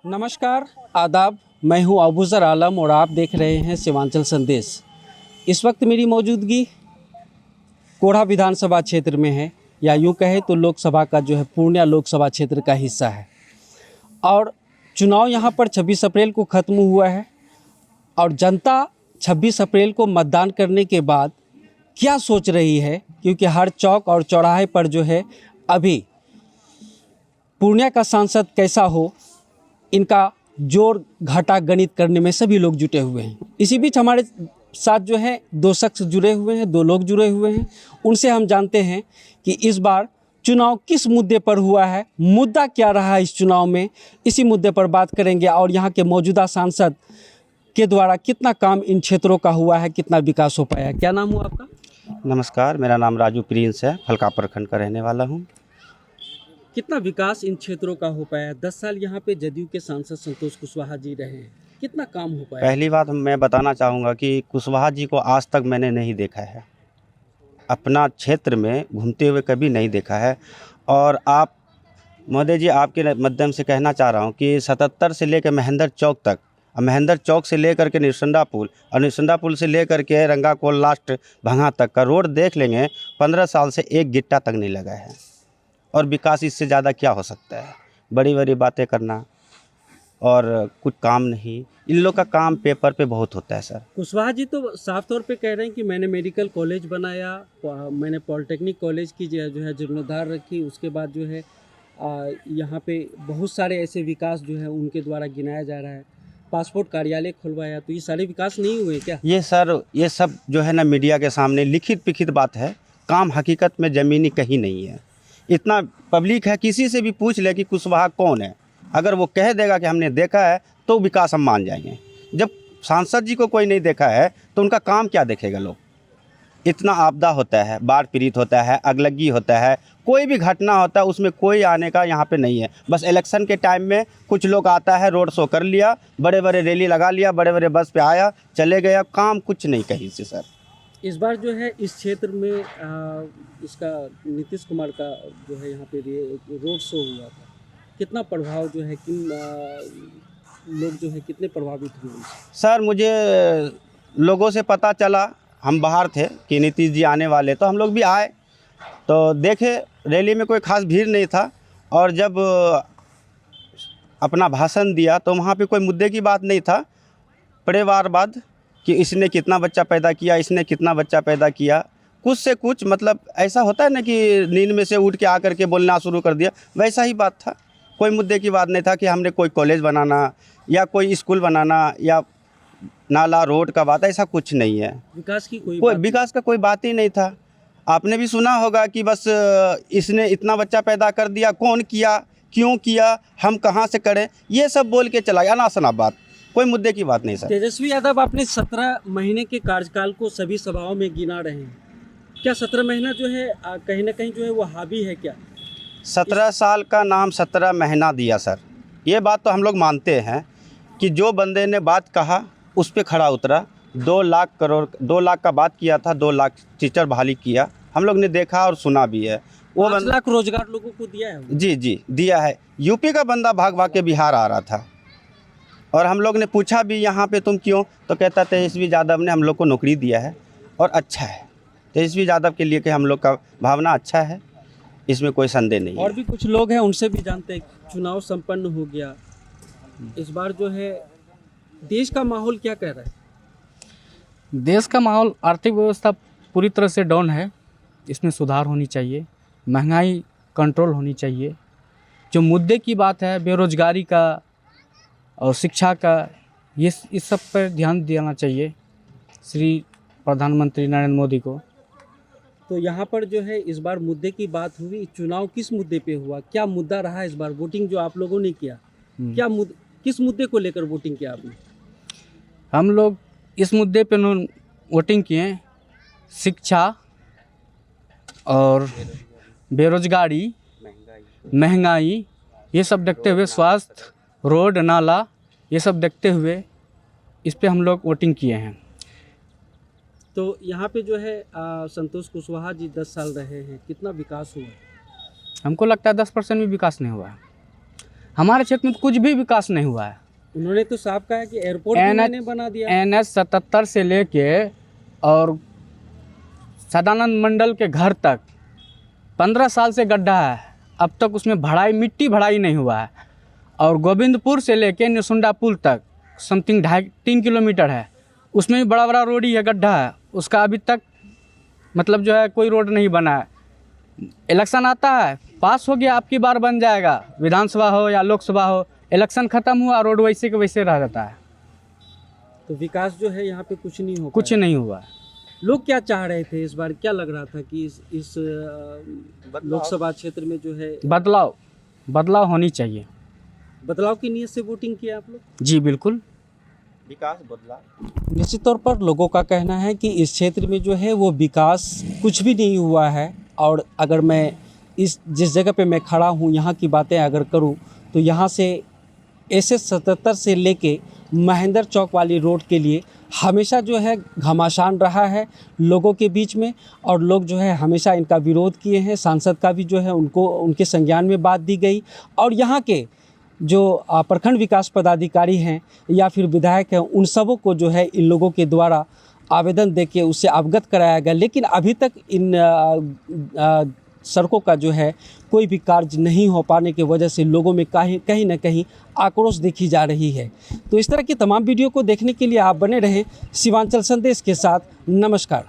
नमस्कार, आदाब। मैं हूं अबूज़र आलम और आप देख रहे हैं सीमांचल संदेश। इस वक्त मेरी मौजूदगी कोढ़ा विधानसभा क्षेत्र में है, या यूं कहे तो लोकसभा का जो है पूर्णिया लोकसभा क्षेत्र का हिस्सा है। और चुनाव यहां पर 26 अप्रैल को ख़त्म हुआ है और जनता 26 अप्रैल को मतदान करने के बाद क्या सोच रही है, क्योंकि हर चौक और चौराहे पर जो है अभी पूर्णिया का सांसद कैसा हो, इनका जोड़ घाटा गणित करने में सभी लोग जुटे हुए हैं। इसी बीच हमारे साथ जो है दो शख्स जुड़े हुए हैं, दो लोग जुड़े हुए हैं। उनसे हम जानते हैं कि इस बार चुनाव किस मुद्दे पर हुआ है, मुद्दा क्या रहा है इस चुनाव में। इसी मुद्दे पर बात करेंगे और यहाँ के मौजूदा सांसद के द्वारा कितना काम इन क्षेत्रों का हुआ है, कितना विकास हो पाया। क्या नाम हुआ आपका? नमस्कार, मेरा नाम राजू प्रिंस है, फलका प्रखंड का रहने वाला हूँ। कितना विकास इन क्षेत्रों का हो पाया? 10 साल यहाँ पे जदयू के सांसद संतोष कुशवाहा जी रहे हैं, कितना काम हो पाया? पहली बात मैं बताना चाहूँगा कि कुशवाहा जी को आज तक मैंने नहीं देखा है, अपना क्षेत्र में घूमते हुए कभी नहीं देखा है। और आप महोदय जी, आपके माध्यम से कहना चाह रहा हूँ कि 77 से लेकर महेंद्र चौक तक, महेंद्र चौक से लेकर के निरसंडा पुल और निरसंडा पुल से लेकर के रंगाकोल लास्ट भंगा तक का रोड देख लेंगे, 15 साल से एक गिट्टा तक नहीं लगा है। और विकास इससे ज़्यादा क्या हो सकता है? बड़ी बड़ी बातें करना और कुछ काम नहीं। इन लोग का काम पेपर पे बहुत होता है सर। कुशवाहा जी तो साफ तौर पे कह रहे हैं कि मैंने मेडिकल कॉलेज बनाया, मैंने पॉलिटेक्निक कॉलेज की जो है जिम्मेदार रखी। उसके बाद जो है यहाँ पे बहुत सारे ऐसे विकास जो है उनके द्वारा गिनाया जा रहा है। पासपोर्ट कार्यालय खुलवाया, तो ये सारे विकास नहीं हुए क्या? ये सर, ये सब जो है ना मीडिया के सामने लिखित पिखित बात है, काम हकीकत में ज़मीनी कहीं नहीं है। इतना पब्लिक है, किसी से भी पूछ ले कि कुशवाहा कौन है, अगर वो कह देगा कि हमने देखा है तो विकास हम मान जाएंगे। जब सांसद जी को कोई नहीं देखा है तो उनका काम क्या देखेगा लोग? इतना आपदा होता है, बाढ़ पीड़ित होता है, अगलगी होता है, कोई भी घटना होता है, उसमें कोई आने का यहाँ पे नहीं है। बस इलेक्शन के टाइम में कुछ लोग आता है, रोड शो कर लिया, बड़े बड़े रैली लगा लिया, बड़े बड़े बस पे आया चले गया, काम कुछ नहीं कहीं से सर। इस बार जो है इस क्षेत्र में इसका नीतीश कुमार का जो है यहाँ पे रोड शो हुआ था, कितना प्रभाव जो है, किन लोग जो है कितने प्रभावित हुए उससे? सर, मुझे लोगों से पता चला, हम बाहर थे कि नीतीश जी आने वाले, तो हम लोग भी आए तो देखे रैली में कोई खास भीड़ नहीं था। और जब अपना भाषण दिया तो वहाँ पे कोई मुद्दे की बात नहीं था, परिवारवाद कि इसने कितना बच्चा पैदा किया, इसने कितना बच्चा पैदा किया, कुछ से कुछ, मतलब ऐसा होता है ना कि नींद में से उठ के आकर के बोलना शुरू कर दिया, वैसा ही बात था। कोई मुद्दे की बात नहीं था कि हमने कोई कॉलेज बनाना या कोई स्कूल बनाना या नाला रोड का बात, ऐसा कुछ नहीं है। विकास की कोई विकास का कोई बात ही नहीं था। आपने भी सुना होगा कि बस इसने इतना बच्चा पैदा कर दिया, कौन किया, क्यों किया, हम कहाँ से करें, ये सब बोल के चला गया, अनासना बात, कोई मुद्दे की बात नहीं सर। तेजस्वी यादव अपने 17 महीने के कार्यकाल को सभी सभाओं में गिना रहे हैं। क्या 17 महीना जो है कहीं ना कहीं जो है वो हावी है क्या? 17 साल का नाम 17 महीना दिया सर, ये बात तो हम लोग मानते हैं कि जो बंदे ने बात कहा उस पर खड़ा उतरा। 2 लाख करोड़, 2 लाख का बात किया था, 2 लाख टीचर बहाली किया, हम लोग ने देखा और सुना भी है। वो 5 लाख रोजगार लोगों को दिया है। जी जी दिया है। यूपी का बंदा भाग भाग के बिहार आ रहा था और हम लोग ने पूछा भी यहाँ पे तुम क्यों, तो कहता तेजस्वी यादव ने हम लोग को नौकरी दिया है और अच्छा है। तेजस्वी यादव के लिए कि हम लोग का भावना अच्छा है, इसमें कोई संदेह नहीं है। और भी कुछ लोग हैं, उनसे भी जानते हैं। चुनाव संपन्न हो गया, इस बार जो है देश का माहौल क्या कह रहा है? देश का माहौल, आर्थिक व्यवस्था पूरी तरह से डाउन है, इसमें सुधार होनी चाहिए, महंगाई कंट्रोल होनी चाहिए। जो मुद्दे की बात है, बेरोजगारी का और शिक्षा का, ये इस सब पर ध्यान देना चाहिए श्री प्रधानमंत्री नरेंद्र मोदी को। तो यहाँ पर जो है इस बार मुद्दे की बात हुई, चुनाव किस मुद्दे पे हुआ, क्या मुद्दा रहा इस बार? वोटिंग जो आप लोगों ने किया, क्या किस मुद्दे को लेकर वोटिंग किया आपने? हम लोग इस मुद्दे पे वोटिंग किए, शिक्षा और बेरोजगारी, महंगाई, ये सब देखते हुए, स्वास्थ्य, रोड नाला, ये सब देखते हुए इस पे हम लोग वोटिंग किए हैं। तो यहाँ पे जो है संतोष कुशवाहा जी 10 साल रहे हैं, कितना विकास हुआ? हमको लगता है 10% भी विकास नहीं हुआ है। हमारे क्षेत्र में तो कुछ भी विकास नहीं हुआ है। उन्होंने तो साफ कहा है कि एयरपोर्ट भी NH मैंने बना दिया। NH 77 से लेके और सदानंद मंडल के घर तक 15 साल से गड्ढा है, अब तक उसमें मिट्टी भराई नहीं हुआ है। और गोविंदपुर से लेके निसुंडा पुल तक समथिंग 2.5-3 किलोमीटर है, उसमें भी बड़ा बड़ा रोड ही है, गड्ढा है, उसका अभी तक मतलब जो है कोई रोड नहीं बना है। इलेक्शन आता है, पास हो गया, आपकी बार बन जाएगा, विधानसभा हो या लोकसभा हो, इलेक्शन ख़त्म हुआ, रोड वैसे के वैसे रह जाता है, तो विकास जो है यहाँ पे कुछ नहीं हो कुछ पाया। नहीं हुआ है। लोग क्या चाह रहे थे इस बार, क्या लग रहा था कि इस लोकसभा क्षेत्र में जो है बदलाव होनी चाहिए। बदलाव की नीयत से वोटिंग किया आप लोग? जी बिल्कुल। विकास बदला। निश्चित तौर पर लोगों का कहना है कि इस क्षेत्र में जो है वो विकास कुछ भी नहीं हुआ है। और अगर मैं जिस जगह पे मैं खड़ा हूँ यहाँ की बातें अगर करूँ तो यहाँ से SS 77 से लेके महेंद्र चौक वाली रोड के लिए हमेशा जो है घमासान रहा है लोगों के बीच में, और लोग जो है हमेशा इनका विरोध किए हैं। सांसद का भी जो है उनके संज्ञान में बात दी गई, और यहाँ के जो प्रखंड विकास पदाधिकारी हैं या फिर विधायक हैं, उन सबों को जो है इन लोगों के द्वारा आवेदन देके उससे अवगत कराया गया। लेकिन अभी तक इन सड़कों का जो है कोई भी कार्य नहीं हो पाने की वजह से लोगों में कहीं ना कहीं आक्रोश देखी जा रही है। तो इस तरह की तमाम वीडियो को देखने के लिए आप बने रहें सीमांचल संदेश के साथ। नमस्कार।